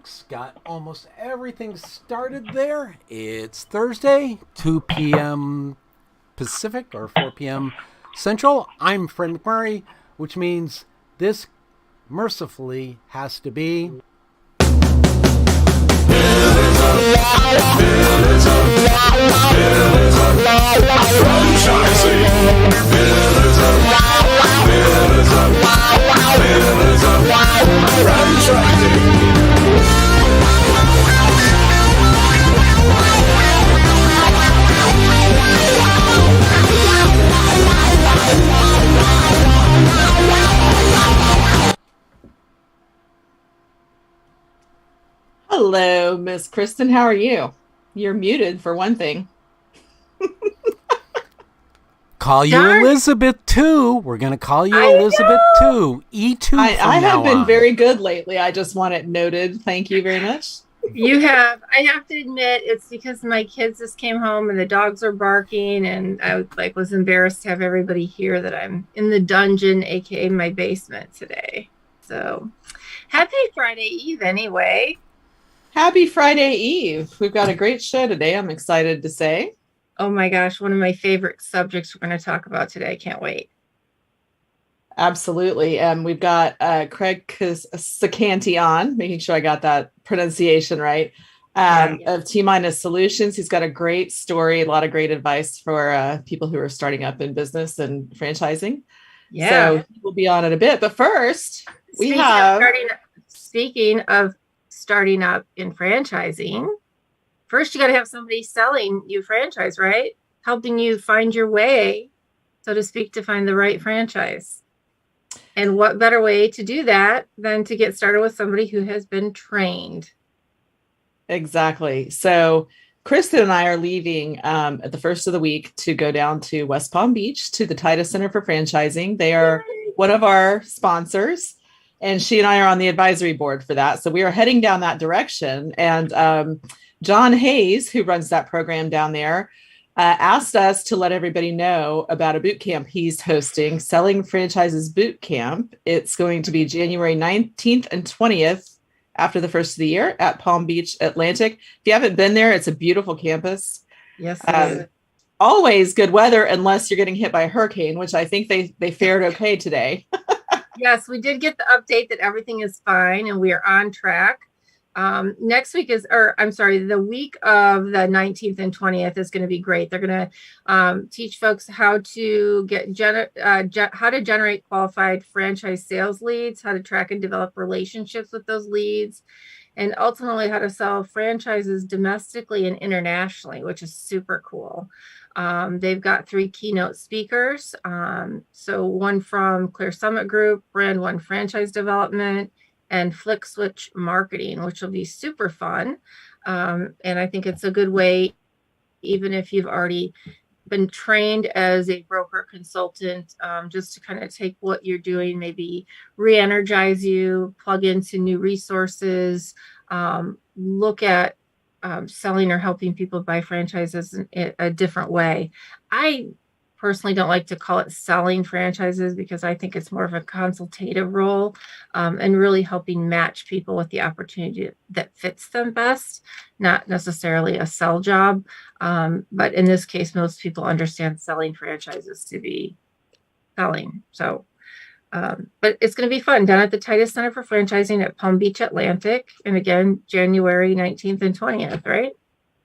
folks. Got almost everything started there. It's Thursday, 2 p.m. Pacific or 4 p.m. Central. I'm Fred McMurray, which means this mercifully has to be... Hello, Miss Kristin. How are you? You're muted for one thing. Call you Elizabeth too. We're going to call you Elizabeth too. E2 I have been on. very good lately. I just want it noted. Thank you very much. You have. I have to admit, it's because my kids just came home and the dogs are barking, and I was embarrassed to have everybody hear that I'm in the dungeon, aka my basement today. So, happy Friday Eve, anyway. Happy Friday Eve. We've got a great show today, I'm excited to say. Oh my gosh, one of my favorite subjects we're going to talk about today. I can't wait. Absolutely. We've got Craig Ceccanti on, making sure I got that pronunciation right, of T-Minus Solutions. He's got a great story, a lot of great advice for people who are starting up in business and franchising. Yeah. So we'll be on in a bit. But first, Speaking of starting up in franchising, first you got to have somebody selling you franchise, right? Helping you find your way, so to speak, to find the right franchise. And what better way to do that than to get started with somebody who has been trained? Exactly. So Kristin and I are leaving at the first of the week to go down to West Palm Beach to the Titus Center for Franchising. They are one of our sponsors, and she and I are on the advisory board for that. So we are heading down that direction. And John Hayes, who runs that program down there, asked us to let everybody know about a boot camp he's hosting, Selling Franchises Boot Camp. It's going to be January 19th and 20th after the first of the year at Palm Beach Atlantic. If you haven't been there, it's a beautiful campus. Yes, it is. Always good weather unless you're getting hit by a hurricane, which I think they fared okay today. Yes, we did get the update that everything is fine and we are on track. Next week the week of the 19th and 20th is going to be great. They're going to teach folks how to how to generate qualified franchise sales leads, how to track and develop relationships with those leads, and ultimately how to sell franchises domestically and internationally, which is super cool. They've got 3 keynote speakers. So one from Clear Summit Group, Brand One Franchise Development, and Flick Switch Marketing, which will be super fun. And I think it's a good way, even if you've already been trained as a broker consultant, just to kind of take what you're doing, maybe re-energize you, plug into new resources, look at selling or helping people buy franchises in a different way. I personally don't like to call it selling franchises because I think it's more of a consultative role, and really helping match people with the opportunity that fits them best, not necessarily a sell job. But in this case, most people understand selling franchises to be selling. So, but it's going to be fun down at the Titus Center for Franchising at Palm Beach Atlantic. And again, January 19th and 20th, right?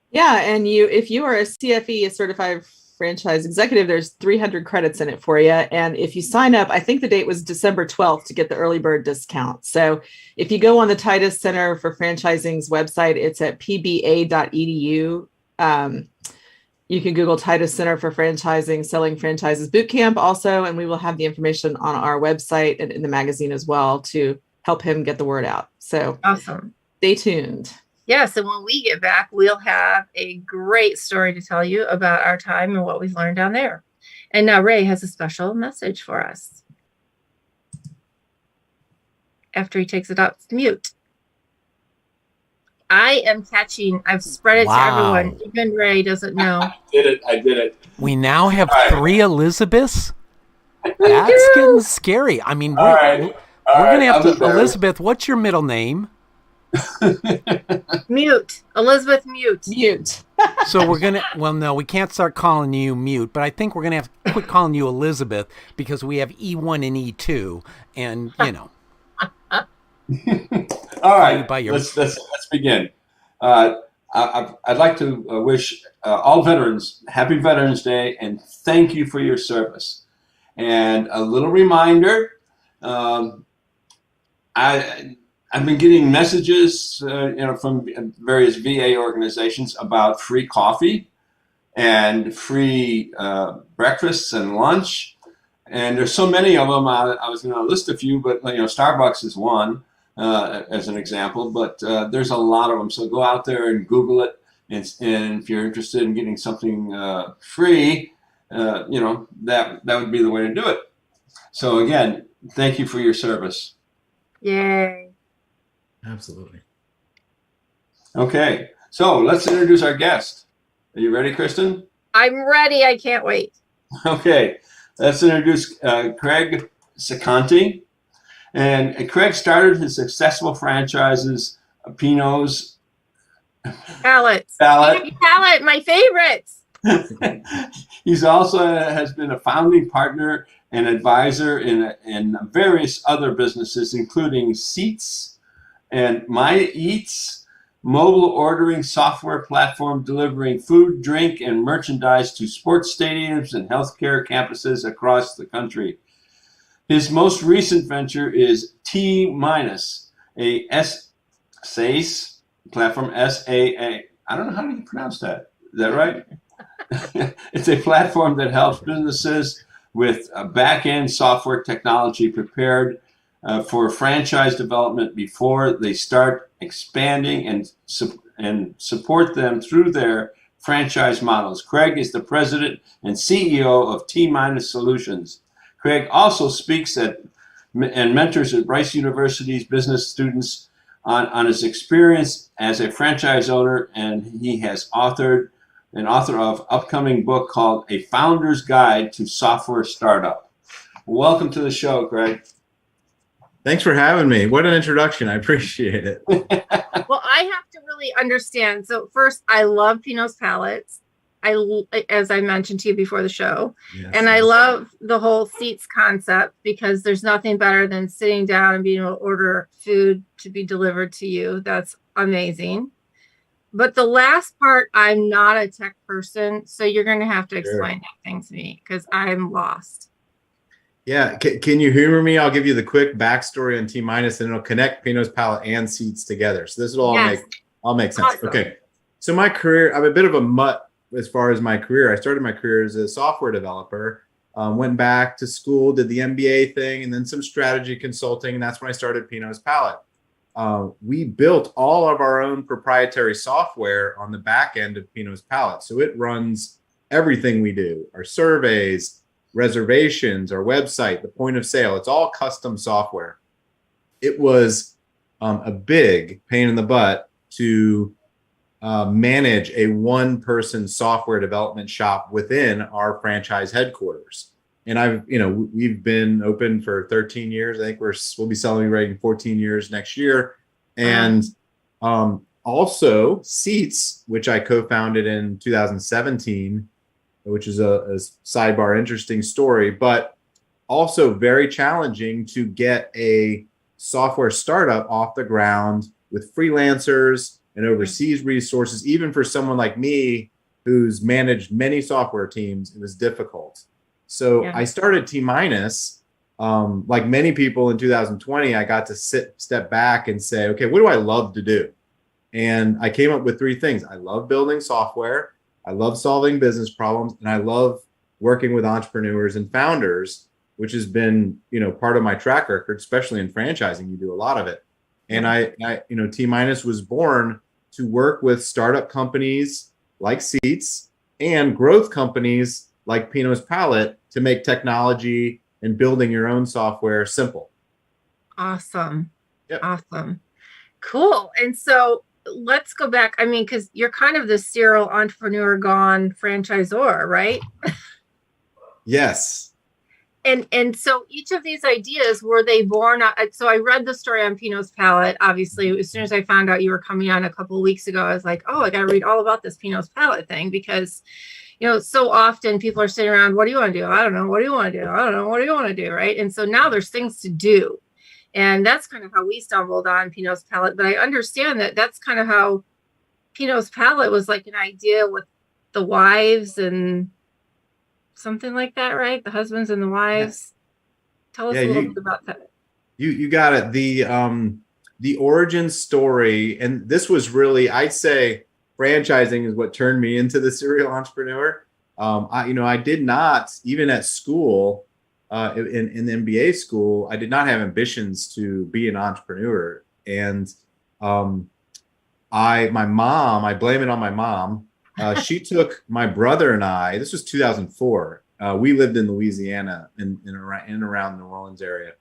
Yeah. And if you are a CFE, a certified franchise executive, there's 300 credits in it for you. And if you sign up, I think the date was December 12th to get the early bird discount. So if you go on the Titus Center for Franchising's website, it's at pba.edu. You can Google Titus Center for Franchising, Selling Franchises Bootcamp also, and we will have the information on our website and in the magazine as well to help him get the word out. So awesome. Stay tuned. Yes, and when we get back, we'll have a great story to tell you about our time and what we've learned down there. And now Ray has a special message for us after he takes it up to mute. I've spread it to everyone. Even Ray doesn't know. I did it. We now have 3 Elizabeths. That's getting scary. I mean, we're going to have to, Elizabeth, what's your middle name? Mute. Elizabeth, mute. Mute. So we're gonna. Well, no, we can't start calling you mute, but I think we're gonna have to quit calling you Elizabeth because we have E1 and E2, and All right, by your- let's begin. I'd like to wish all veterans happy Veterans Day and thank you for your service. And a little reminder, I've been getting messages, from various VA organizations about free coffee and free breakfasts and lunch. And there's so many of them. I was going to list a few, but Starbucks is one as an example. But there's a lot of them. So go out there and Google it. And if you're interested in getting something free, that would be the way to do it. So again, thank you for your service. Yay. Absolutely. Okay, so let's introduce our guest. Are you ready, Kristin? I'm ready. I can't wait. Okay, let's introduce Craig Ceccanti. And Craig started his successful franchises, Pinot's Palette, my favorites. He's also has been a founding partner and advisor in various other businesses, including Seats and My Eats, mobile ordering software platform delivering food, drink, and merchandise to sports stadiums and healthcare campuses across the country. His most recent venture is T-, a SaaS platform, SAA. I don't know how do you pronounce that. Is that right? It's a platform that helps businesses with back-end software technology prepared for franchise development before they start expanding and support them through their franchise models. Craig is the president and CEO of T- Solutions. Craig also speaks at and mentors at Rice University's business students on his experience as a franchise owner, and he has author of upcoming book called A Founder's Guide to Software Startup. Welcome to the show, Craig. Thanks for having me. What an introduction. I appreciate it. Well, I have to really understand. So first, I love Pinot's palettes. As I mentioned to you before the show, Yes, and I love the whole Seats concept because there's nothing better than sitting down and being able to order food to be delivered to you. That's amazing. But the last part, I'm not a tech person, so you're going to have to explain that thing to me because I'm lost. Yeah. Can you humor me? I'll give you the quick backstory on T-, and it'll connect Pinot's Palette and Seats together. So this will all make sense. Awesome. Okay. So my career, I'm a bit of a mutt as far as my career. I started my career as a software developer, went back to school, did the MBA thing, and then some strategy consulting. And that's when I started Pinot's Palette. We built all of our own proprietary software on the back end of Pinot's Palette. So it runs everything we do, our surveys, reservations, our website, the point of sale. It's all custom software. It was a big pain in the butt to manage a one-person software development shop within our franchise headquarters. And we've been open for 13 years. I think we'll be celebrating 14 years next year. And also Seats, which I co-founded in 2017, which is a sidebar interesting story, but also very challenging to get a software startup off the ground with freelancers and overseas resources. Even for someone like me who's managed many software teams, it was difficult. So I started T-. Like many people in 2020, I got to step back and say, okay, what do I love to do? And I came up with three things. I love building software, I love solving business problems, and I love working with entrepreneurs and founders, which has been, part of my track record, especially in franchising. You do a lot of it. And T- was born to work with startup companies like Seats and growth companies like Pinot's Palette to make technology and building your own software simple. Awesome. Yep. Awesome. Cool. And so let's go back. I mean, because you're kind of the serial entrepreneur gone franchisor, right? Yes. And so each of these ideas, were they born? So I read the story on Pinot's Palette. Obviously, as soon as I found out you were coming on a couple of weeks ago, I was like, oh, I got to read all about this Pinot's Palette thing, because, so often people are sitting around, what do you want to do? I don't know. What do you want to do? I don't know. What do you want to do? Right. And so now there's things to do. And that's kind of how we stumbled on Pinot's Palette. But I understand that that's kind of how Pinot's Palette was like an idea with the wives and something like that, right? The husbands and the wives. Tell us a little bit about that. You got it. The origin story, and this was really, I'd say, franchising is what turned me into the serial entrepreneur. I did not, even at school, in the MBA school, I did not have ambitions to be an entrepreneur. And I blame it on my mom. She took my brother and I, this was 2004. We lived in Louisiana in around New Orleans area.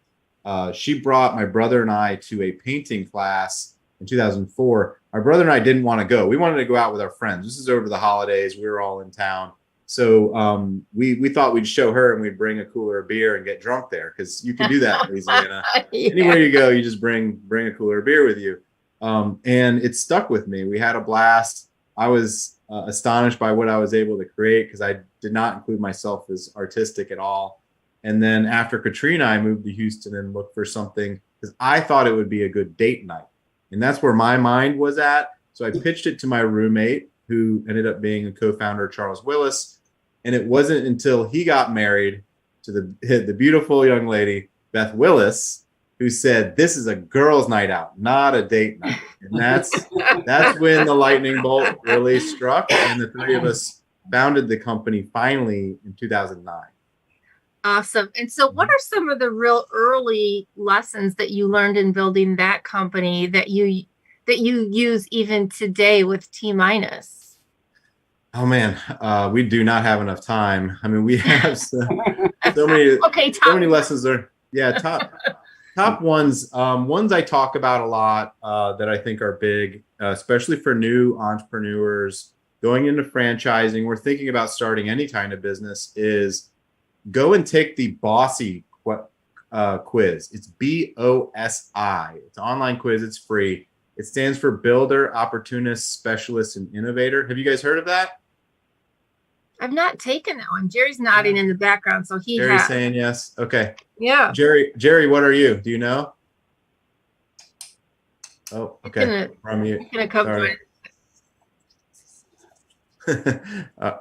She brought my brother and I to a painting class in 2004. My brother and I didn't want to go. We wanted to go out with our friends. This is over the holidays. We were all in town. So we thought we'd show her and we'd bring a cooler of beer and get drunk there, because you can do that in Louisiana. Yeah. Anywhere you go, you just bring a cooler of beer with you. And it stuck with me. We had a blast. I was astonished by what I was able to create, because I did not include myself as artistic at all. And then after Katrina, I moved to Houston and looked for something, because I thought it would be a good date night. And that's where my mind was at. So I pitched it to my roommate, who ended up being a co-founder, Charles Willis. And it wasn't until he got married to the beautiful young lady, Beth Willis, who said, this is a girls' night out, not a date night. And that's when the lightning bolt really struck. And the three of us founded the company finally in 2009. Awesome. And so what are some of the real early lessons that you learned in building that company that you use even today with T-minus? Oh man, we do not have enough time. I mean, we have so many, so many lessons there. Yeah, top ones. Ones I talk about a lot that I think are big, especially for new entrepreneurs going into franchising. We're thinking about starting any kind of business. Is go and take the Bossy quiz. It's BOSI. It's an online quiz. It's free. It stands for Builder, Opportunist, Specialist, and Innovator. Have you guys heard of that? I've not taken that one. Jerry's nodding in the background, so Jerry's has. saying yes. Okay. Yeah. Jerry, what are you? Do you know? Oh, okay. From you. Gonna come to it.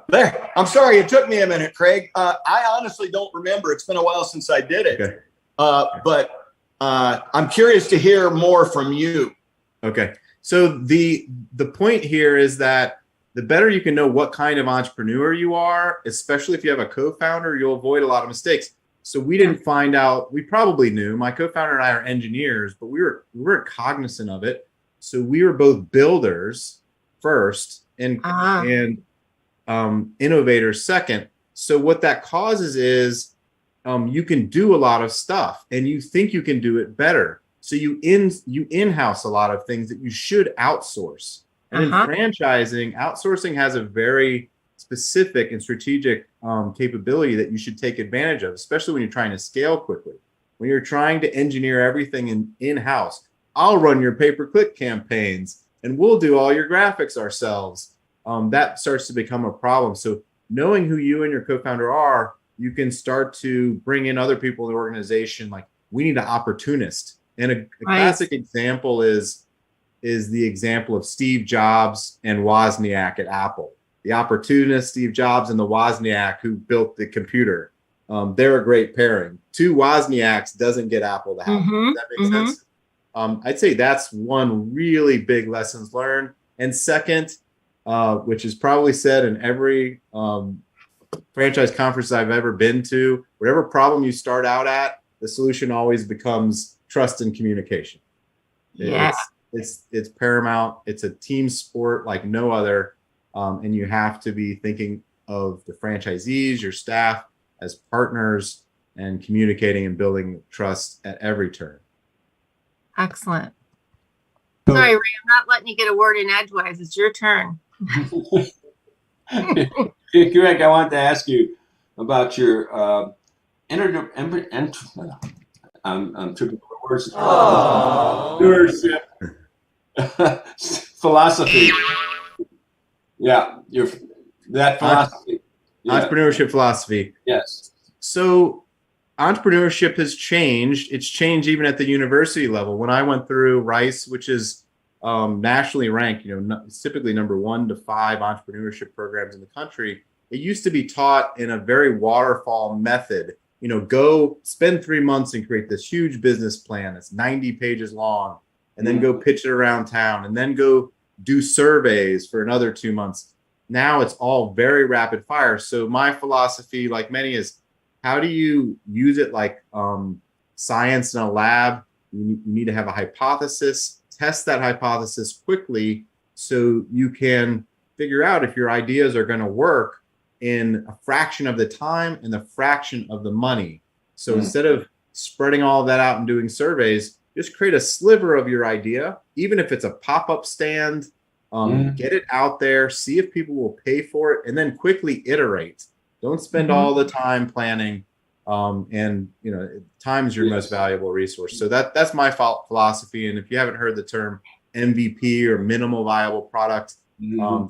There. I'm sorry it took me a minute, Craig. I honestly don't remember. It's been a while since I did it. Okay. But I'm curious to hear more from you. Okay. So the point here is that the better you can know what kind of entrepreneur you are, especially if you have a co-founder, you'll avoid a lot of mistakes. So we didn't find out, we probably knew, my co-founder and I are engineers, but we weren't cognizant of it. So we were both builders first and innovators second. So what that causes is you can do a lot of stuff and you think you can do it better. So you in-house a lot of things that you should outsource. And in franchising, outsourcing has a very specific and strategic capability that you should take advantage of, especially when you're trying to scale quickly. When you're trying to engineer everything in-house, I'll run your pay-per-click campaigns and we'll do all your graphics ourselves. That starts to become a problem. So knowing who you and your co-founder are, you can start to bring in other people in the organization. Like, we need an opportunist. And a classic example is the example of Steve Jobs and Wozniak at Apple. The opportunist, Steve Jobs, and the Wozniak who built the computer. They're a great pairing. Two Wozniaks doesn't get Apple to happen. Does that make sense? I'd say that's one really big lessons learned. And second, which is probably said in every franchise conference I've ever been to, whatever problem you start out at, the solution always becomes trust and communication. Yeah. It's paramount. It's a team sport like no other. And you have to be thinking of the franchisees, your staff as partners, and communicating and building trust at every turn. Excellent. Sorry, Ray, I'm not letting you get a word in edgewise. It's your turn. Greg, I wanted to ask you about your I'm tripping over words. Entrepreneurship philosophy. Yeah, that philosophy. Yeah. Entrepreneurship philosophy. Yes. So entrepreneurship has changed. It's changed even at the university level. When I went through Rice, which is nationally ranked, it's typically number 1 to 5 entrepreneurship programs in the country. It used to be taught in a very waterfall method. Go spend 3 months and create this huge business plan that's 90 pages long, and then go pitch it around town, and then go do surveys for another 2 months. Now it's all very rapid fire. So my philosophy, like many, is how do you use it like science in a lab? You need to have a hypothesis, test that hypothesis quickly so you can figure out if your ideas are going to work in a fraction of the time and a fraction of the money. So instead of spreading all of that out and doing surveys, just create a sliver of your idea, even if it's a pop-up stand, get it out there, see if people will pay for it, and then quickly iterate. Don't spend all the time planning. And time is your most valuable resource. So that's my philosophy. And if you haven't heard the term MVP or minimal viable product,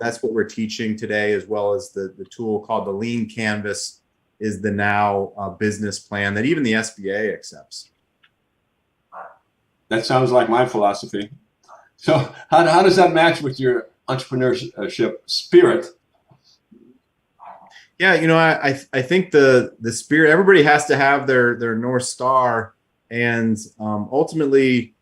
that's what we're teaching today, as well as the tool called the Lean Canvas is the now business plan that even the SBA accepts. That sounds like my philosophy. So how does that match with your entrepreneurship spirit? Yeah, I think the spirit, everybody has to have their North Star, and ultimately,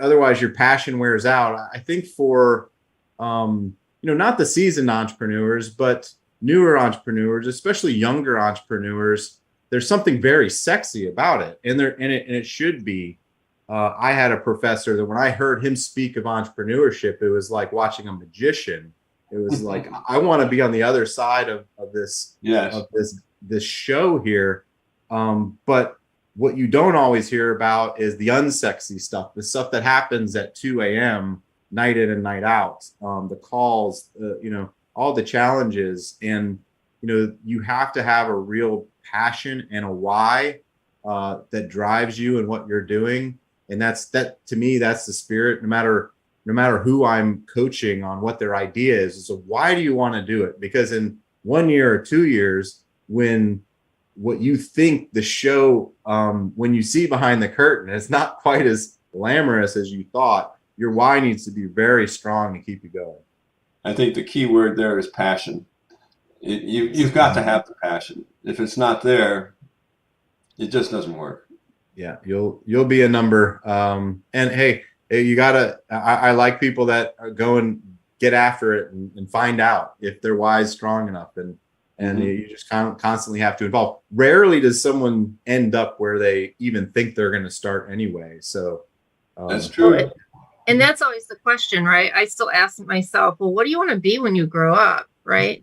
otherwise your passion wears out. I think for not the seasoned entrepreneurs, but newer entrepreneurs, especially younger entrepreneurs, there's something very sexy about it, and it should be. I had a professor that when I heard him speak of entrepreneurship, it was like watching a magician. It was like, I want to be on the other side of this, of this show here. But what you don't always hear about is the unsexy stuff, the stuff that happens at 2 a.m. night in and night out, the calls, all the challenges. And, you have to have a real passion and a why that drives you and what you're doing. And that to me, that's the spirit, no matter who I'm coaching on what their idea is. So why do you want to do it? Because in 1 year or 2 years, when what you think the show, when you see behind the curtain, it's not quite as glamorous as you thought, your why needs to be very strong to keep you going. I think the key word there is passion. You've got to have the passion. If it's not there, it just doesn't work. Yeah, you'll be a number. And hey, you gotta. I like people that go and get after it and find out if their why is strong enough, and you just constantly have to involve. Rarely does someone end up where they even think they're going to start anyway. So that's true. And that's always the question, right? I still ask myself, well, what do you want to be when you grow up, right?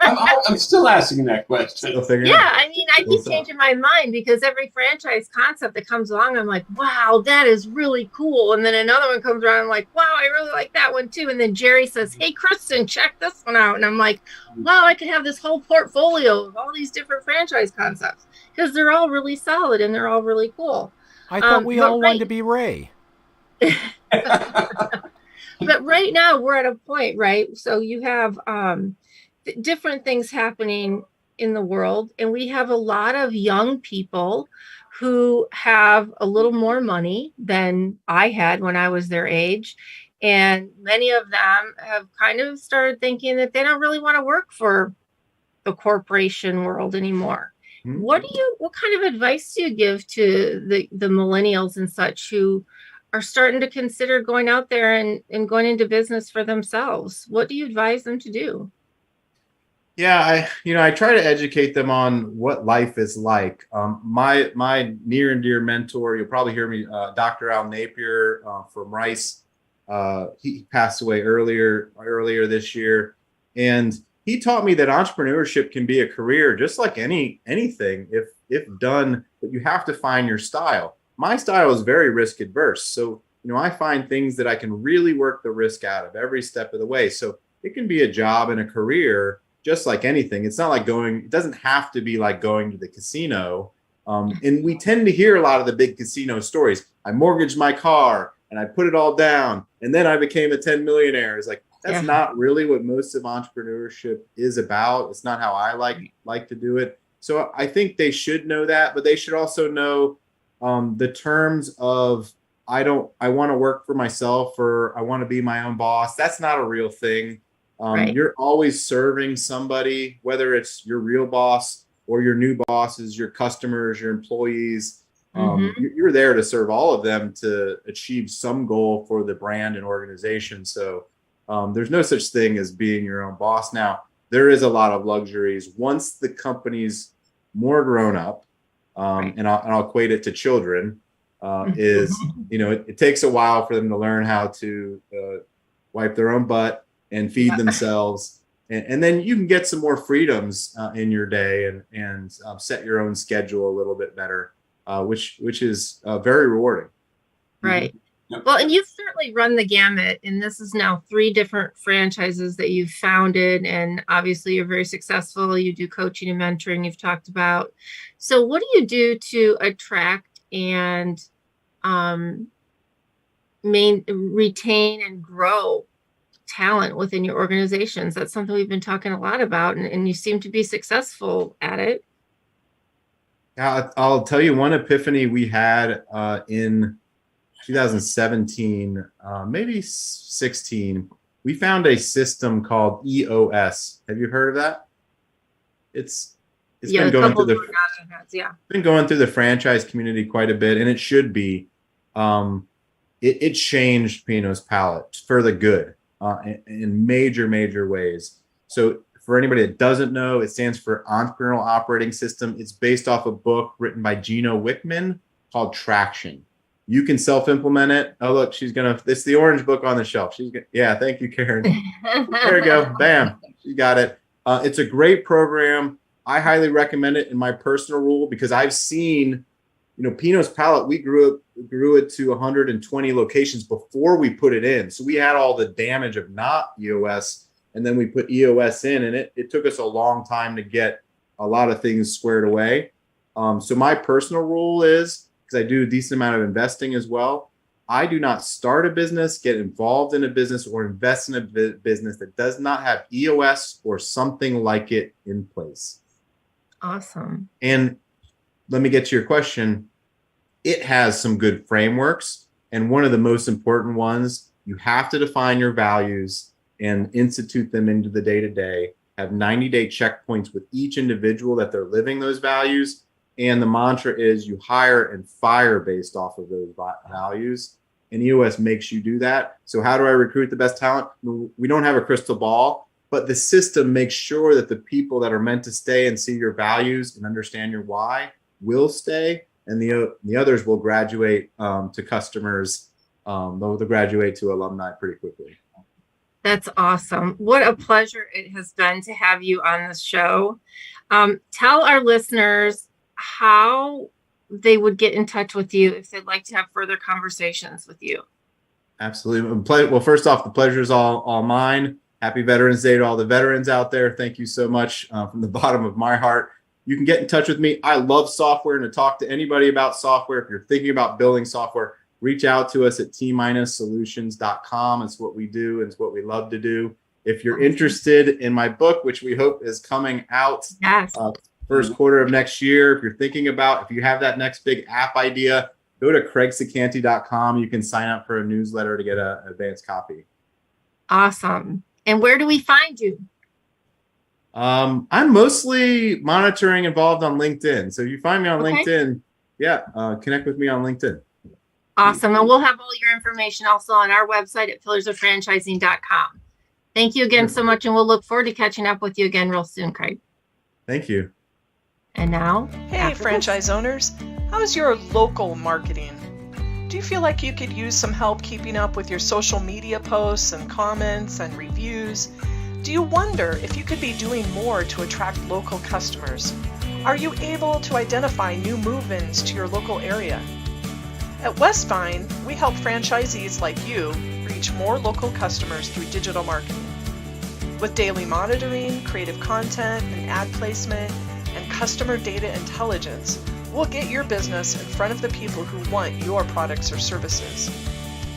I'm still asking that question. Yeah, I mean, I keep changing my mind because every franchise concept that comes along, I'm like, wow, that is really cool. And then another one comes around, I'm like, wow, I really like that one too. And then Jerry says, hey, Kristin, check this one out. And I'm like, wow, I can have this whole portfolio of all these different franchise concepts because they're all really solid and they're all really cool. I thought we all wanted to be Ray. But right now we're at a point, right? So you have different things happening in the world, and we have a lot of young people who have a little more money than I had when I was their age, and many of them have kind of started thinking that they don't really want to work for the corporation world anymore. Mm-hmm. What kind of advice do you give to the millennials and such who are starting to consider going out there and going into business for themselves? What do you advise them to do? Yeah, I try to educate them on what life is like. My near and dear mentor, you'll probably hear me, Dr. Al Napier from Rice. He passed away earlier this year, and he taught me that entrepreneurship can be a career just like anything if done, but you have to find your style. My style is very risk adverse. So, I find things that I can really work the risk out of every step of the way. So it can be a job and a career just like anything, it's not like it doesn't have to be like going to the casino. And we tend to hear a lot of the big casino stories. I mortgaged my car and I put it all down and then I became a 10 millionaire. It's like, that's not really what most of entrepreneurship is about. It's not how I like to do it. So I think they should know that, but they should also know the terms of, I want to work for myself, or I want to be my own boss. That's not a real thing. You're always serving somebody, whether it's your real boss or your new bosses, your customers, your employees. You're there to serve all of them to achieve some goal for the brand and organization. So there's no such thing as being your own boss. Now, there is a lot of luxuries once the company's more grown up, and I'll equate it to children. It takes a while for them to learn how to wipe their own butt and feed themselves. And then you can get some more freedoms in your day and set your own schedule a little bit better, which is very rewarding. Right. Well, and you've certainly run the gamut, and this is now 3 different franchises that you've founded, and obviously you're very successful. You do coaching and mentoring you've talked about. So what do you do to attract and retain and grow talent within your organizations? That's something we've been talking a lot about, and you seem to be successful at it. I'll tell you one epiphany we had in 2017, maybe 16. We found a system called EOS. Have you heard of that? It's been going through the franchise community quite a bit, and it should be. It changed P&O's palette for the good in major ways. So for anybody that doesn't know, it stands for Entrepreneurial Operating System. It's based off a book written by Gino Wickman called Traction. You can self-implement it. Oh, look, it's the orange book on the shelf. Thank you, Karen. There you go. Bam. You got it. It's a great program. I highly recommend it in my personal rule because I've seen, P&O's palette, we grew it to 120 locations before we put it in. So we had all the damage of not EOS, and then we put EOS in, and it took us a long time to get a lot of things squared away. So my personal rule is, because I do a decent amount of investing as well, I do not start a business, get involved in a business, or invest in a business that does not have EOS or something like it in place. Awesome. And let me get to your question. It has some good frameworks. And one of the most important ones, you have to define your values and institute them into the day-to-day, have 90-day checkpoints with each individual that they're living those values. And the mantra is you hire and fire based off of those values. And EOS makes you do that. So how do I recruit the best talent? We don't have a crystal ball, but the system makes sure that the people that are meant to stay and see your values and understand your why will stay. And the others will graduate to customers. They'll graduate to alumni pretty quickly. That's awesome. What a pleasure it has been to have you on the show. Tell our listeners how they would get in touch with you if they'd like to have further conversations with you. Absolutely. Well, first off, the pleasure is all mine. Happy Veterans Day to all the veterans out there. Thank you so much from the bottom of my heart. You can get in touch with me. I love software and to talk to anybody about software. If you're thinking about building software, reach out to us at t-solutions.com. It's what we do. It's what we love to do. If you're interested in my book, which we hope is coming out first quarter of next year, if you have that next big app idea, go to craigceccanti.com. You can sign up for a newsletter to get an advanced copy. Awesome. And where do we find you? I'm mostly involved on LinkedIn. So if you find me on LinkedIn, connect with me on LinkedIn. Awesome. And we'll have all your information also on our website at pillarsoffranchising.com. Thank you again so much. And we'll look forward to catching up with you again real soon, Craig. Thank you. And now, hey, franchise owners, how's your local marketing? Do you feel like you could use some help keeping up with your social media posts and comments and reviews? Do you wonder if you could be doing more to attract local customers? Are you able to identify new move-ins to your local area? At Westvine, we help franchisees like you reach more local customers through digital marketing. With daily monitoring, creative content, and ad placement, and customer data intelligence, we'll get your business in front of the people who want your products or services.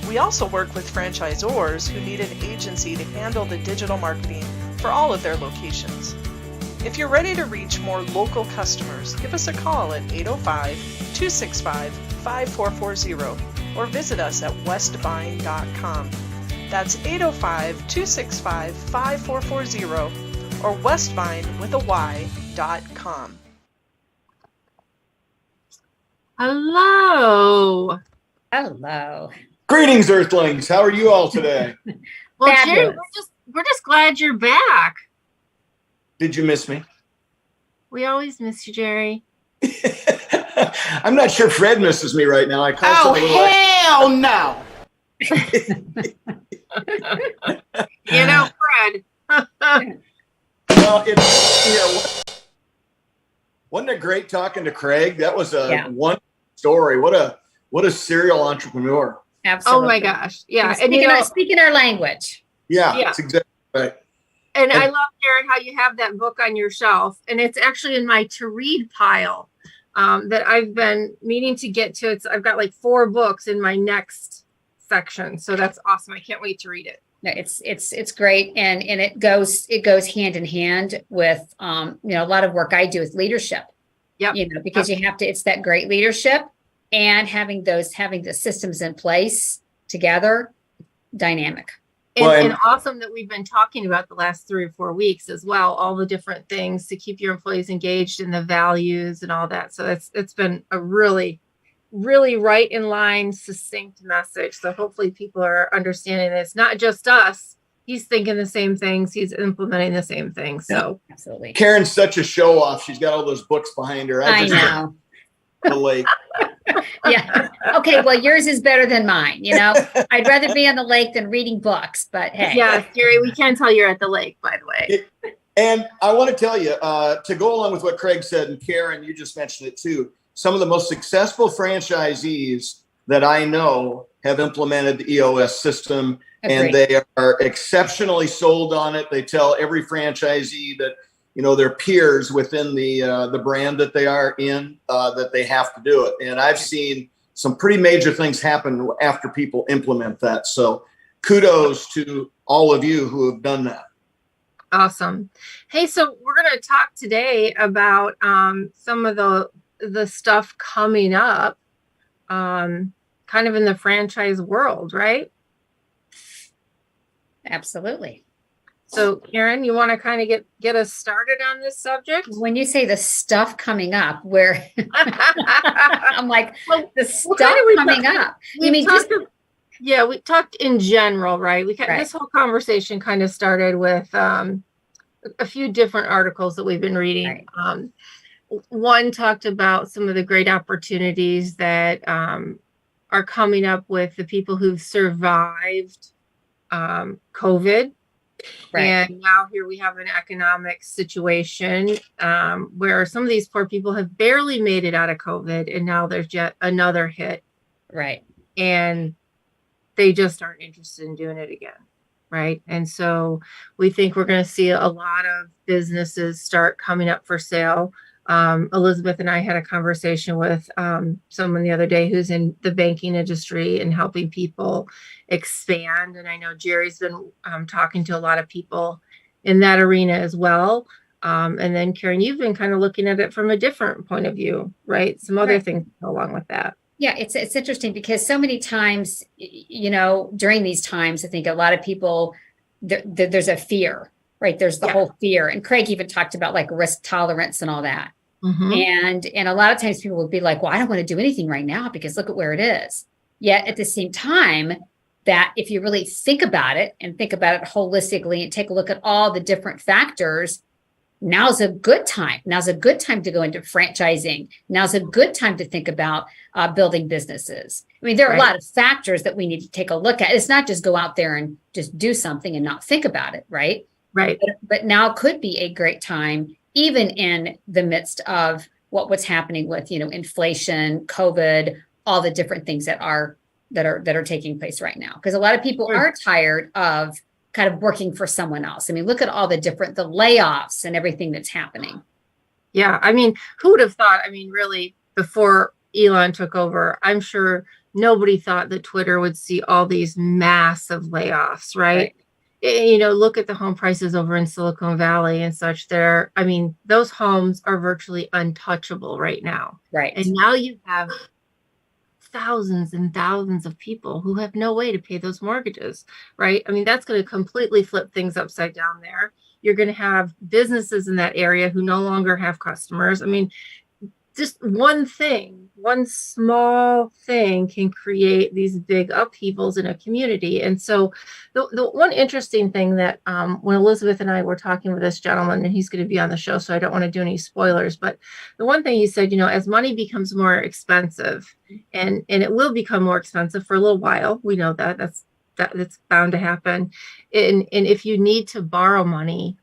We also work with franchisors who need an agency to handle the digital marketing for all of their locations. If you're ready to reach more local customers, give us a call at 805-265-5440 or visit us at westbine.com. That's 805-265-5440 or westbine.com. Hello. Hello. Greetings, Earthlings. How are you all today? Well, Jerry, Fabulous. we're just glad you're back. Did you miss me? We always miss you, Jerry. I'm not sure Fred misses me right now. I called Oh, someone like, hell no. You know, Fred. well, wasn't it great talking to Craig? That was a one story. What a serial entrepreneur. Absolutely. Oh my gosh. Yeah. And speaking our language. Yeah, Yeah. that's exactly right. And I love, Jerry, how you have that book on your shelf. And it's actually in my to read pile that I've been meaning to get to. I've got like 4 books in my next section. So that's awesome. I can't wait to read it. No, it's great. And it goes hand in hand with, a lot of work I do with leadership. Yep. Because you have to, it's that great leadership and having the systems in place together, dynamic. And awesome that we've been talking about the last 3 or 4 weeks as well, all the different things to keep your employees engaged in the values and all that. So it's been a really, really right in line, succinct message. So hopefully people are understanding this. Not just us. He's thinking the same things. He's implementing the same things. So absolutely. Karen's such a show off. She's got all those books behind her. I know. The lake. Yeah. Okay. Well, yours is better than mine. I'd rather be on the lake than reading books, but hey. Yeah, Jerry, we can tell you're at the lake, by the way. And I want to tell you, to go along with what Craig said, and Karen, you just mentioned it too, some of the most successful franchisees that I know have implemented the EOS system. Agreed. And they are exceptionally sold on it. They tell every franchisee that, their peers within the brand that they are in, that they have to do it. And I've seen some pretty major things happen after people implement that. So kudos to all of you who have done that. Awesome. Hey, so we're going to talk today about some of the stuff coming up kind of in the franchise world, right? Absolutely. So, Karen, you want to kind of get us started on this subject? When you say the stuff coming up, where I'm like, the stuff coming up. You mean we talked in general, right? This whole conversation kind of started with a few different articles that we've been reading. Right. One talked about some of the great opportunities that are coming up with the people who've survived COVID. Right. And now here we have an economic situation where some of these poor people have barely made it out of COVID, and now there's yet another hit. Right. And they just aren't interested in doing it again. Right. And so we think we're going to see a lot of businesses start coming up for sale. Elizabeth and I had a conversation with someone the other day who's in the banking industry and helping people expand. And I know Jerry's been talking to a lot of people in that arena as well. And then Karen, you've been kind of looking at it from a different point of view, right? Some other things go along with that. Yeah, it's interesting because so many times, during these times, I think a lot of people, there's a fear. Right. There's the whole fear. And Craig even talked about like risk tolerance and all that. Mm-hmm. And a lot of times people would be like, well, I don't want to do anything right now because look at where it is. Yet at the same time, that if you really think about it holistically and take a look at all the different factors, now's a good time. Now's a good time to go into franchising. Now's a good time to think about building businesses. I mean, there are a lot of factors that we need to take a look at. It's not just go out there and just do something and not think about it. Right. Right. But now could be a great time, even in the midst of what's happening with, inflation, COVID, all the different things that are taking place right now. Because a lot of people are tired of kind of working for someone else. I mean, look at all the layoffs and everything that's happening. Yeah. I mean, who would have thought, I mean, really, before Elon took over, I'm sure nobody thought that Twitter would see all these massive layoffs, right? You know, look at the home prices over in Silicon Valley and such there. I mean, those homes are virtually untouchable right now. Right. And now you have thousands and thousands of people who have no way to pay those mortgages, right? I mean, that's going to completely flip things upside down there. You're going to have businesses in that area who no longer have customers. I mean, just one small thing can create these big upheavals in a community. And so the one interesting thing that when Elizabeth and I were talking with this gentleman, and he's going to be on the show, so I don't want to do any spoilers, but the one thing he said, you know, as money becomes more expensive, and it will become more expensive for a little while, we know that's bound to happen. And if you need to borrow money,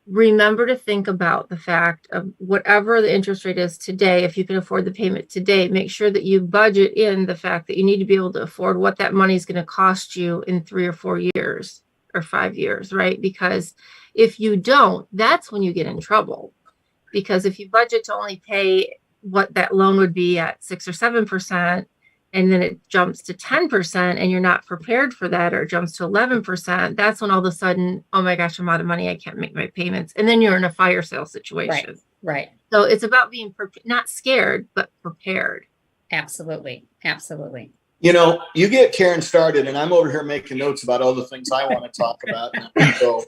remember to think about the fact of whatever the interest rate is today. If you can afford the payment today, make sure that you budget in the fact that you need to be able to afford what that money is going to cost you in 3 or 4 years or 5 years, right? Because if you don't, that's when you get in trouble. Because if you budget to only pay what that loan would be at 6 or 7%, and then it jumps to 10% and you're not prepared for that, or it jumps to 11%, that's when all of a sudden, oh my gosh, I'm out of money. I can't make my payments. And then you're in a fire sale situation. Right. So it's about being not scared, but prepared. Absolutely. Absolutely. You know, you get Karen started, and I'm over here making notes about all the things I want to talk about. So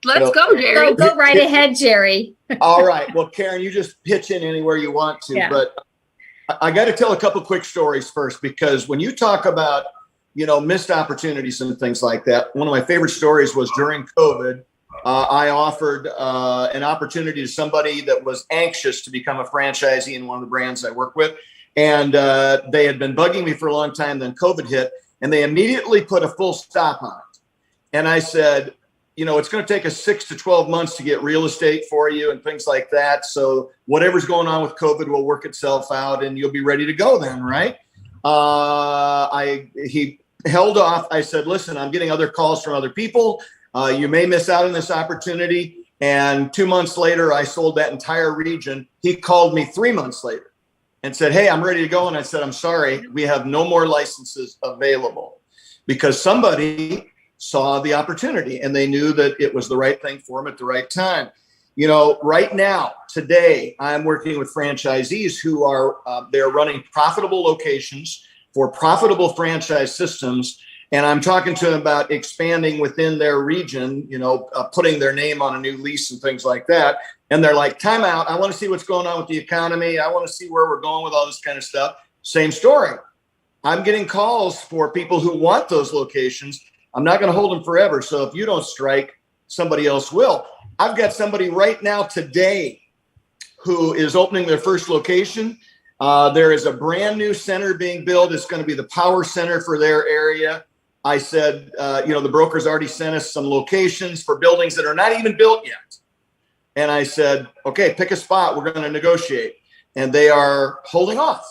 let's go, Jerry. Go right ahead, Jerry. All right. Well, Karen, you just pitch in anywhere you want to, but I got to tell a couple quick stories first, because when you talk about, you know, missed opportunities and things like that, one of my favorite stories was during COVID. I offered an opportunity to somebody that was anxious to become a franchisee in one of the brands I work with. And they had been bugging me for a long time. Then COVID hit, and they immediately put a full stop on it. And I said, you know, it's going to take us 6 to 12 months to get real estate for you and things like that. So whatever's going on with COVID will work itself out, and you'll be ready to go then, right? He held off. I said, listen, I'm getting other calls from other people. You may miss out on this opportunity. And 2 months later, I sold that entire region. He called me 3 months later and said, hey, I'm ready to go. And I said, I'm sorry, we have no more licenses available, because somebody saw the opportunity and they knew that it was the right thing for them at the right time. You know, right now, today, I'm working with franchisees who are, they're running profitable locations for profitable franchise systems. And I'm talking to them about expanding within their region, you know, putting their name on a new lease and things like that. And they're like, time out. I want to see what's going on with the economy. I want to see where we're going with all this kind of stuff. Same story. I'm getting calls for people who want those locations. I'm not going to hold them forever. So if you don't strike, somebody else will. I've got somebody right now today who is opening their first location. There is a brand new center being built. It's going to be the power center for their area. I said, you know, the broker's already sent us some locations for buildings that are not even built yet. And I said, okay, pick a spot. We're going to negotiate. And they are holding off.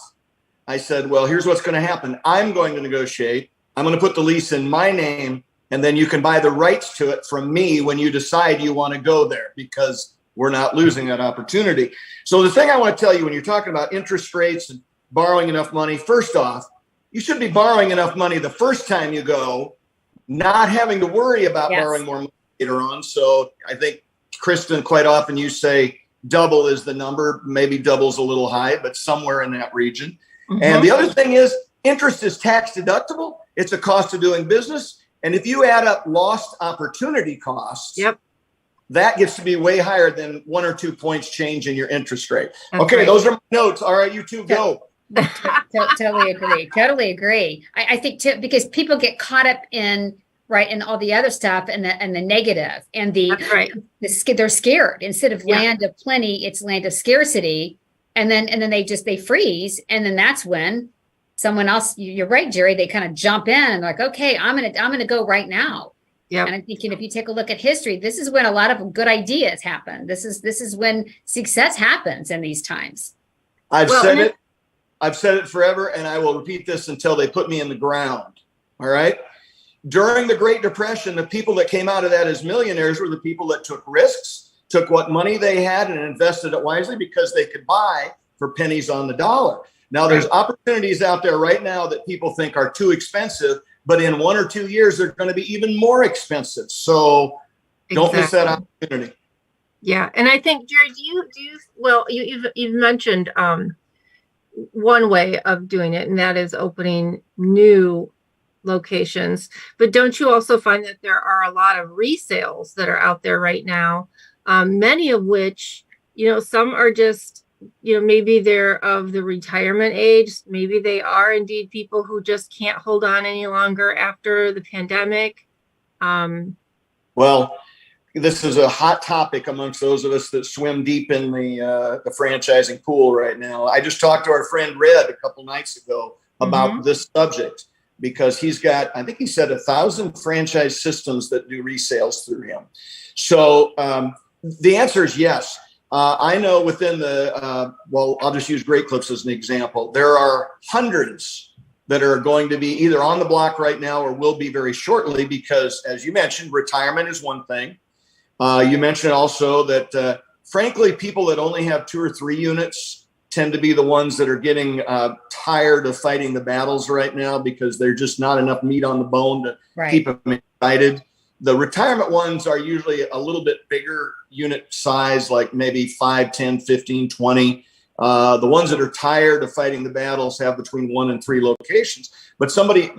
I said, well, here's what's going to happen. I'm going to negotiate. I'm going to put the lease in my name, and then you can buy the rights to it from me when you decide you want to go there, because we're not losing that opportunity. So the thing I want to tell you, when you're talking about interest rates and borrowing enough money, first off, you should be borrowing enough money the first time you go, not having to worry about borrowing more money later on. So I think, Kristin, quite often you say double is the number. Maybe double's a little high, but somewhere in that region. Mm-hmm. And the other thing is, interest is tax deductible. It's a cost of doing business. And if you add up lost opportunity costs, that gets to be way higher than 1 or 2 points change in your interest rate. That's okay, right. Those are my notes. All right, you two go. Totally agree. I think too, because people get caught up in all the other stuff and the negative and they're scared. Instead of land of plenty, it's land of scarcity. And then they freeze. And then that's when someone else, you're right, Jerry, they kind of jump in and like, okay, I'm going to go right now. Yeah. And I'm thinking, if you take a look at history, this is when a lot of good ideas happen. This is when success happens in these times. I've said it forever, and I will repeat this until they put me in the ground. All right. during the Great Depression, the people that came out of that as millionaires were the people that took risks, took what money they had and invested it wisely because they could buy for pennies on the dollar. Now, there's opportunities out there right now that people think are too expensive, but in 1 or 2 years, they're going to be even more expensive. So don't miss that opportunity. Yeah. And I think, Jerry, you've mentioned one way of doing it, and that is opening new locations. But don't you also find that there are a lot of resales that are out there right now, many of which, some are just, maybe they're of the retirement age. Maybe they are indeed people who just can't hold on any longer after the pandemic. Well, this is a hot topic amongst those of us that swim deep in the franchising pool right now. I just talked to our friend Red a couple nights ago about this subject because he's got, I think he said 1,000 franchise systems that do resales through him. So the answer is yes. I know within I'll just use Great Clips as an example. There are hundreds that are going to be either on the block right now or will be very shortly because, as you mentioned, retirement is one thing. You mentioned also that, frankly, people that only have 2 or 3 units tend to be the ones that are getting tired of fighting the battles right now because there's just not enough meat on the bone to keep them excited. The retirement ones are usually a little bit bigger unit size, like maybe 5, 10, 15, 20. The ones that are tired of fighting the battles have between 1 and 3 locations. But somebody,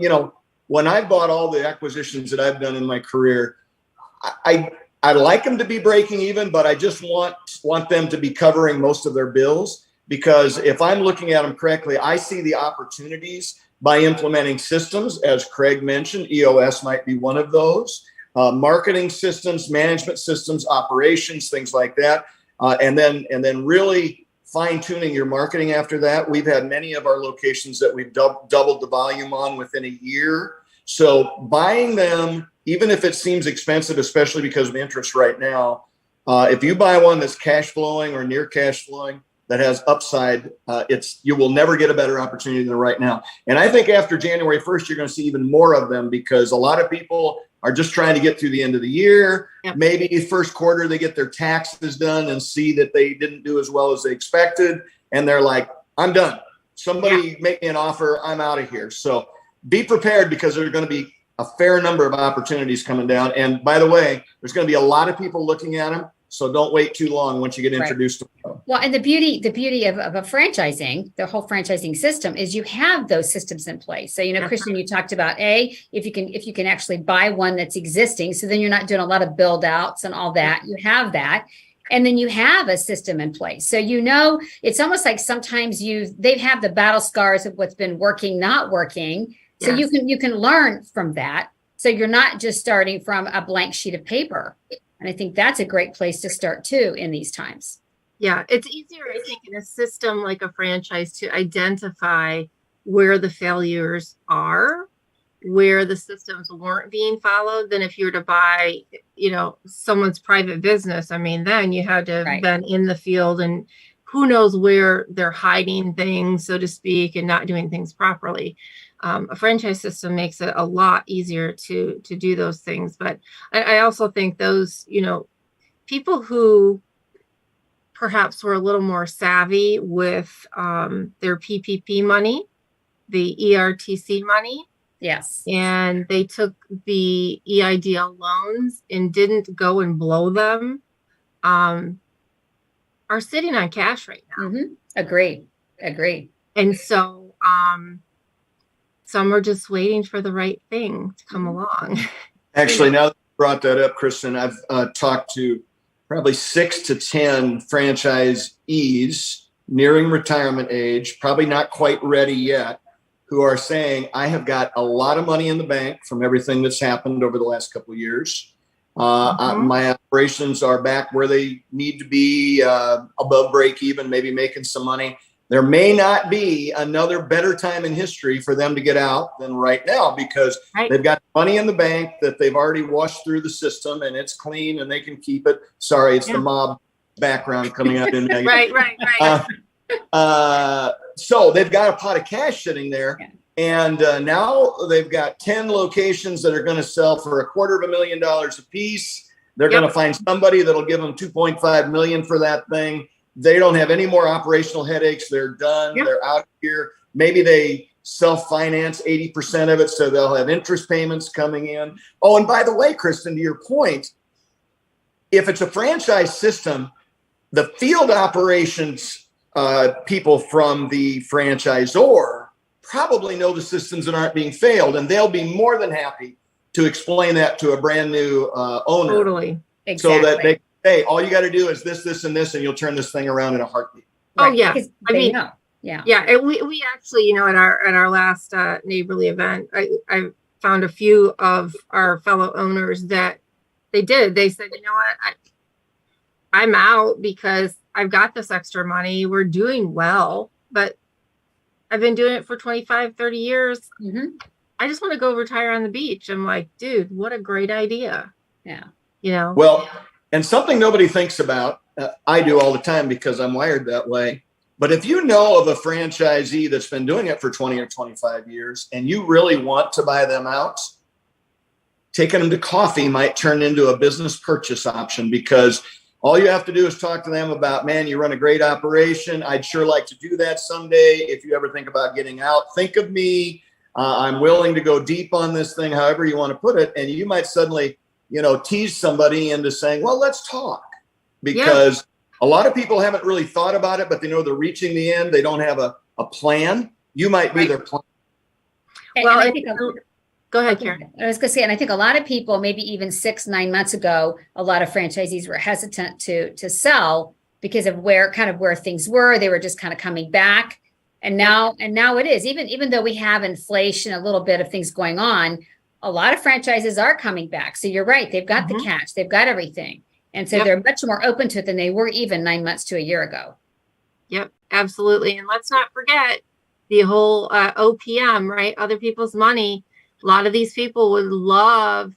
when I bought all the acquisitions that I've done in my career, I like them to be breaking even, but I just want them to be covering most of their bills because if I'm looking at them correctly, I see the opportunities by implementing systems. As Craig mentioned, EOS might be one of those. Marketing systems, management systems, operations, things like that. And then really fine-tuning your marketing after that. We've had many of our locations that we've doubled the volume on within a year. So buying them, even if it seems expensive, especially because of interest right now, if you buy one that's cash flowing or near cash flowing, that has upside, you will never get a better opportunity than right now. And I think after January 1st, you're going to see even more of them because a lot of people are just trying to get through the end of the year. Yep. Maybe first quarter, they get their taxes done and see that they didn't do as well as they expected. And they're like, I'm done. Somebody make me an offer. I'm out of here. So be prepared because there's going to be a fair number of opportunities coming down. And by the way, there's going to be a lot of people looking at them. So don't wait too long once you get introduced to them. Well, and the beauty of a franchising, the whole franchising system is you have those systems in place. So, Kristin, you talked about if you can actually buy one that's existing, so then you're not doing a lot of build outs and all that. You have that. And then you have a system in place. So, it's almost like sometimes they have the battle scars of what's been working, not working. So you can learn from that. So you're not just starting from a blank sheet of paper. And I think that's a great place to start too in these times. Yeah, it's easier, I think, in a system like a franchise to identify where the failures are, where the systems weren't being followed, than if you were to buy, someone's private business. I mean, then you had to have been in the field and who knows where they're hiding things, so to speak, and not doing things properly. A franchise system makes it a lot easier to do those things. But I also think those, people who perhaps were a little more savvy with their PPP money, the ERTC money. Yes. And they took the EIDL loans and didn't go and blow them, are sitting on cash right now. Mm-hmm. Agree. And so some are just waiting for the right thing to come along. Actually, now that you brought that up, Kristin, I've talked to probably 6 to 10 franchisees nearing retirement age, probably not quite ready yet, who are saying, I have got a lot of money in the bank from everything that's happened over the last couple of years. My operations are back where they need to be, above break even, maybe making some money. There may not be another better time in history for them to get out than right now because they've got money in the bank that they've already washed through the system and it's clean and they can keep it. Sorry, it's the mob background coming out in negative. Right. So they've got a pot of cash sitting there And now they've got 10 locations that are going to sell for $250,000 a piece. They're going to find somebody that'll give them $2.5 million for that thing. They don't have any more operational headaches. They're done. They're out here. Maybe they self-finance 80% of it, so they'll have interest payments coming in. Oh, and by the way, Kristin, to your point, if it's a franchise system, the field operations people from the franchisor probably know the systems that aren't being failed, and they'll be more than happy to explain that to a brand new owner. Totally. So that they, hey, all you got to do is this, this, and this, and you'll turn this thing around in a heartbeat. Oh, yeah. I mean, yeah. And we actually, you know, at our last neighborly event, I found a few of our fellow owners that they said, you know what, I'm out because I've got this extra money. We're doing well, but I've been doing it for 25, 30 years. Mm-hmm. I just want to go retire on the beach. I'm like, dude, what a great idea. Yeah. You know? Well, and something nobody thinks about, I do all the time because I'm wired that way. But if you know of a franchisee that's been doing it for 20 or 25 years and you really want to buy them out, taking them to coffee might turn into a business purchase option, because all you have to do is talk to them about, man, you run a great operation. I'd sure like to do that someday. If you ever think about getting out, think of me. I'm willing to go deep on this thing, however you want to put it. And you might suddenly, you know, tease somebody into saying, well, let's talk. Because a lot of people haven't really thought about it, but they know they're reaching the end. They don't have a plan. You might be their plan. Well, I think go ahead, Karen. I was going to say, and I think a lot of people, maybe even 6-9 months ago, a lot of franchisees were hesitant to sell because of where things were. They were just kind of coming back. And now it is, even though we have inflation, a little bit of things going on, a lot of franchises are coming back. So you're right. They've got the cash, they've got everything. And so they're much more open to it than they were even 9 months to a year ago. Yep, absolutely. And let's not forget the whole OPM, right? Other people's money. A lot of these people would love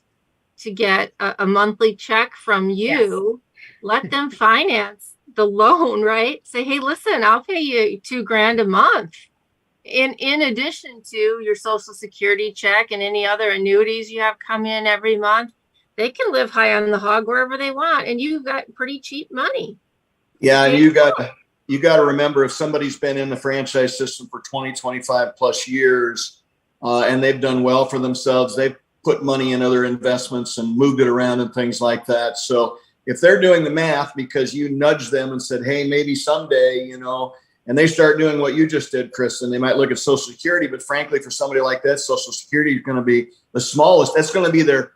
to get a monthly check from you. Yes. Let them finance the loan, right? Say, hey, listen, I'll pay you $2,000 a month. In addition to your Social Security check and any other annuities you have come in every month, they can live high on the hog wherever they want. And you've got pretty cheap money. Yeah. And you got to remember, if somebody's been in the franchise system for 20, 25 plus years, and they've done well for themselves, they've put money in other investments and moved it around and things like that. So if they're doing the math because you nudged them and said, hey, maybe someday, you know, and they start doing what you just did, Kristin, they might look at Social Security, but frankly, for somebody like that, Social Security is going to be the smallest. That's going to be their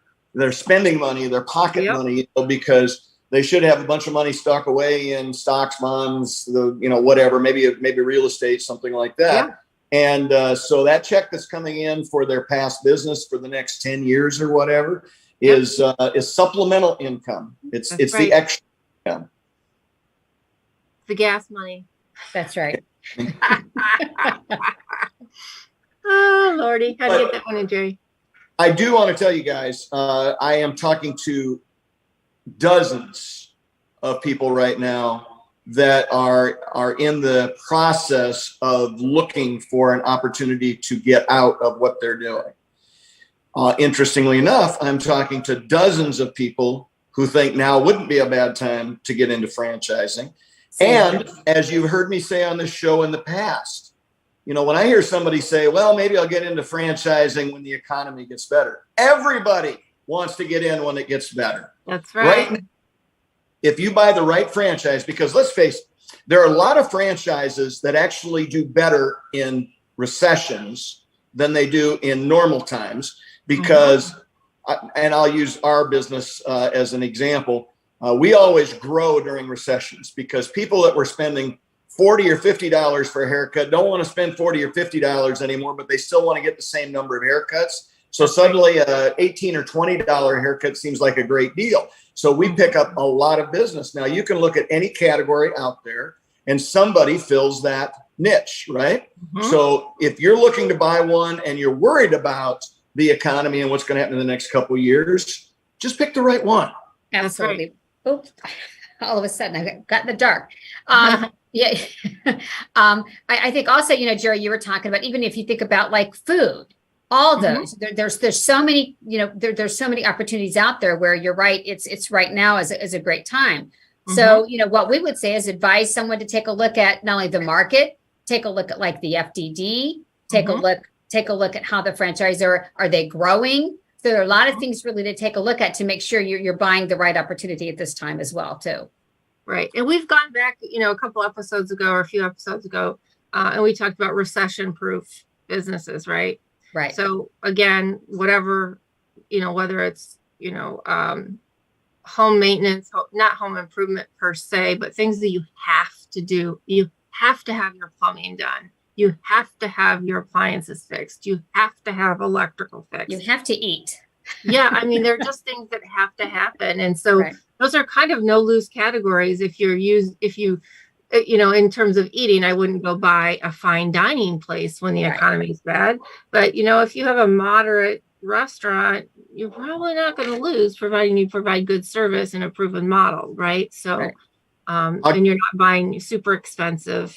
spending money, their pocket money, you know, because they should have a bunch of money stuck away in stocks, bonds, whatever, maybe real estate, something like that. Yeah. And so that check that's coming in for their past business for the next 10 years or whatever is supplemental income. It's right. The extra income. The gas money. That's right. Oh, Lordy. How do you get that one in, Jerry? I do want to tell you guys, I am talking to dozens of people right now that are in the process of looking for an opportunity to get out of what they're doing. Interestingly enough, I'm talking to dozens of people who think now wouldn't be a bad time to get into franchising. And as you've heard me say on this show in the past, you know, when I hear somebody say, well, maybe I'll get into franchising when the economy gets better. Everybody wants to get in when it gets better. That's right. Right? If you buy the right franchise, because let's face it, there are a lot of franchises that actually do better in recessions than they do in normal times, because, and I'll use our business as an example, we always grow during recessions because people that were spending $40 or $50 for a haircut don't want to spend $40 or $50 anymore, but they still want to get the same number of haircuts. So suddenly a $18 or $20 haircut seems like a great deal. So we pick up a lot of business. Now you can look at any category out there and somebody fills that niche, right? So if you're looking to buy one and you're worried about the economy and what's going to happen in the next couple of years, just pick the right one. Absolutely. Oops. All of a sudden I got in the dark. Yeah. I think also, Jerry, you were talking about, even if you think about like food, all those, there's so many, there's so many opportunities out there where you're right. It's right now is a great time. So, what we would say is advise someone to take a look at not only the market, take a look at like the FDD, take a look at how the franchisor, are they growing? So there are a lot of things really to take a look at to make sure you're buying the right opportunity at this time as well, too. Right. And we've gone back, a couple episodes ago or a few episodes ago, and we talked about recession-proof businesses, right? Right. So again, whatever, whether it's, home maintenance, not home improvement per se, but things that you have to do. You have to have your plumbing done. You have to have your appliances fixed. You have to have electrical fixed. You have to eat. Yeah. I mean, they're just things that have to happen. And so those are kind of no lose categories. If you, in terms of eating, I wouldn't go buy a fine dining place when the economy is bad. But, if you have a moderate restaurant, you're probably not going to lose, providing you provide good service and a proven model. Right. So, and you're not buying super expensive,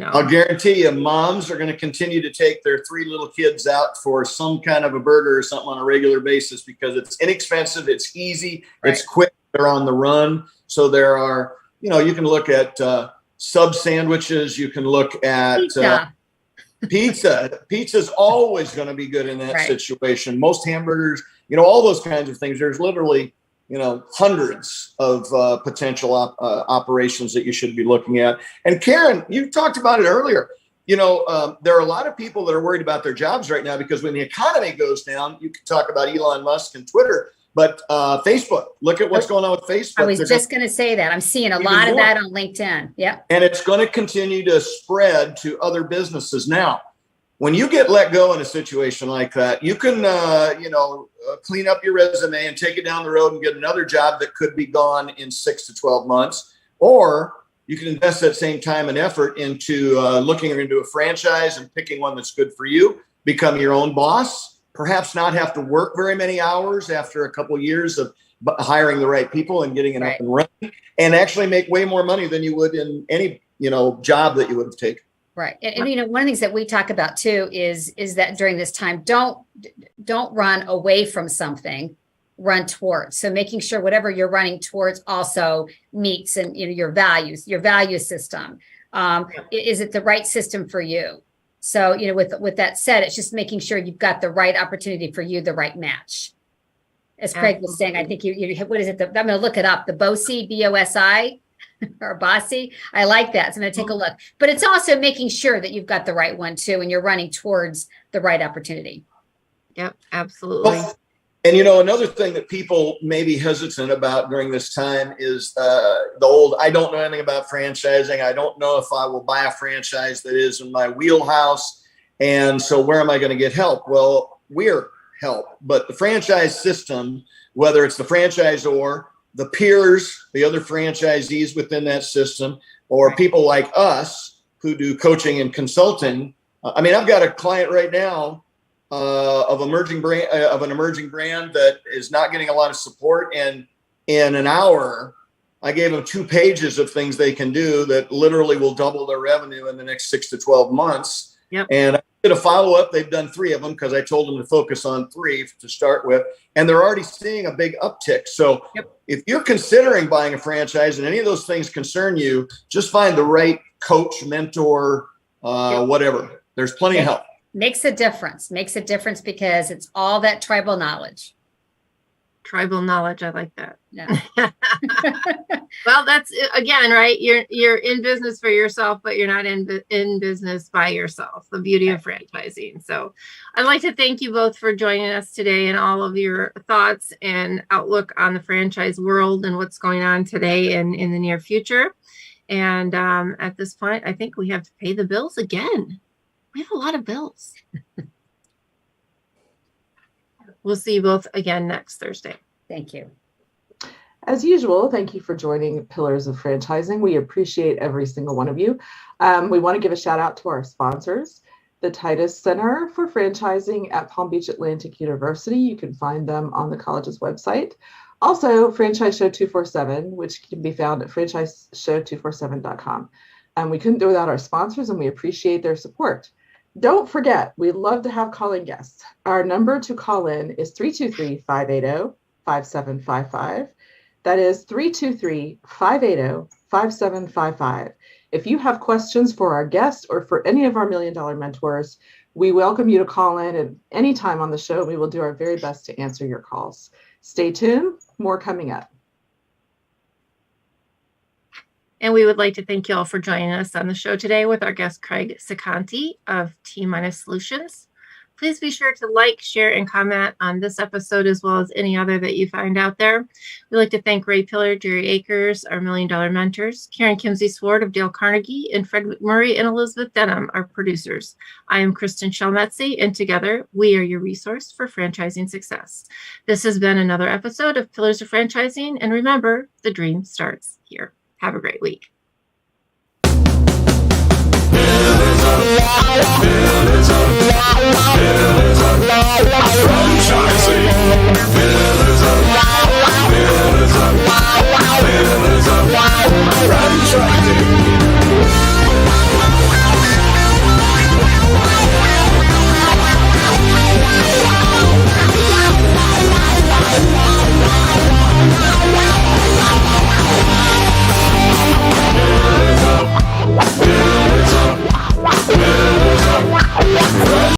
I'll guarantee you moms are going to continue to take their 3 little kids out for some kind of a burger or something on a regular basis because it's inexpensive. It's easy. It's quick. They're on the run. So there are, you can look at sub sandwiches. You can look at pizza. Pizza's always going to be good in that situation. Most hamburgers, all those kinds of things. There's literally, hundreds of potential operations that you should be looking at. And Karen, you talked about it earlier. There are a lot of people that are worried about their jobs right now because when the economy goes down, you can talk about Elon Musk and Twitter, but Facebook, look at what's going on with Facebook. I was just going to say that. I'm seeing a lot of that on LinkedIn. Yeah. And it's going to continue to spread to other businesses. Now, when you get let go in a situation like that, you can, clean up your resume and take it down the road and get another job that could be gone in 6 to 12 months. Or you can invest that same time and effort into looking into a franchise and picking one that's good for you, become your own boss, perhaps not have to work very many hours after a couple of years of hiring the right people and getting it up and running, and actually make way more money than you would in any, job that you would have taken. Right. And one of the things that we talk about too is that during this time, don't run away from something, run towards. So making sure whatever you're running towards also meets and your values, your value system. Is it the right system for you? So, with that said, it's just making sure you've got the right opportunity for you, the right match. As Craig was saying, I think you what is it? I'm going to look it up. The BOSI, BOSI. Or bossy. I like that. So I'm going to take a look. But it's also making sure that you've got the right one too, and you're running towards the right opportunity. Yep, absolutely. Well, and another thing that people may be hesitant about during this time is the old, I don't know anything about franchising. I don't know if I will buy a franchise that is in my wheelhouse. And so where am I going to get help? Well, we're help. But the franchise system, whether it's the franchisor, the peers, the other franchisees within that system, or people like us who do coaching and consulting. I've got a client right now of an emerging brand that is not getting a lot of support. And in an hour, I gave them 2 pages of things they can do that literally will double their revenue in the next 6 to 12 months. Yep. And I did a follow-up. They've done 3 of them because I told them to focus on 3 to start with. And they're already seeing a big uptick. So if you're considering buying a franchise and any of those things concern you, just find the right coach, mentor, whatever. There's plenty of help. Makes a difference because it's all that tribal knowledge. Tribal knowledge. I like that. Yeah. Well, that's again, right. You're in business for yourself, but you're not in business by yourself. The beauty of franchising. So I'd like to thank you both for joining us today and all of your thoughts and outlook on the franchise world and what's going on today and in the near future. And at this point, I think we have to pay the bills again. We have a lot of bills. We'll see you both again next Thursday. Thank you. As usual, thank you for joining Pillars of Franchising. We appreciate every single one of you. We want to give a shout out to our sponsors, the Titus Center for Franchising at Palm Beach Atlantic University. You can find them on the college's website. Also, Franchise Show 247, which can be found at franchiseshow247.com. And we couldn't do it without our sponsors, and we appreciate their support. Don't forget, we love to have call-in guests. Our number to call in is 323-580-5755. That is 323-580-5755. If you have questions for our guests or for any of our Million Dollar mentors, we welcome you to call in at any time on the show. We will do our very best to answer your calls. Stay tuned, more coming up. And we would like to thank you all for joining us on the show today with our guest, Craig Ceccanti of T-Minus Solutions. Please be sure to like, share, and comment on this episode as well as any other that you find out there. We'd like to thank Ray Pillar, Jerry Akers, our Million Dollar mentors, Karen Kimsey-Sward of Dale Carnegie, and Fred McMurray and Elizabeth Denham, our producers. I am Kristin Selmeczy, and together we are your resource for franchising success. This has been another episode of Pillars of Franchising, and remember, the dream starts here. Have a great week. Franchising.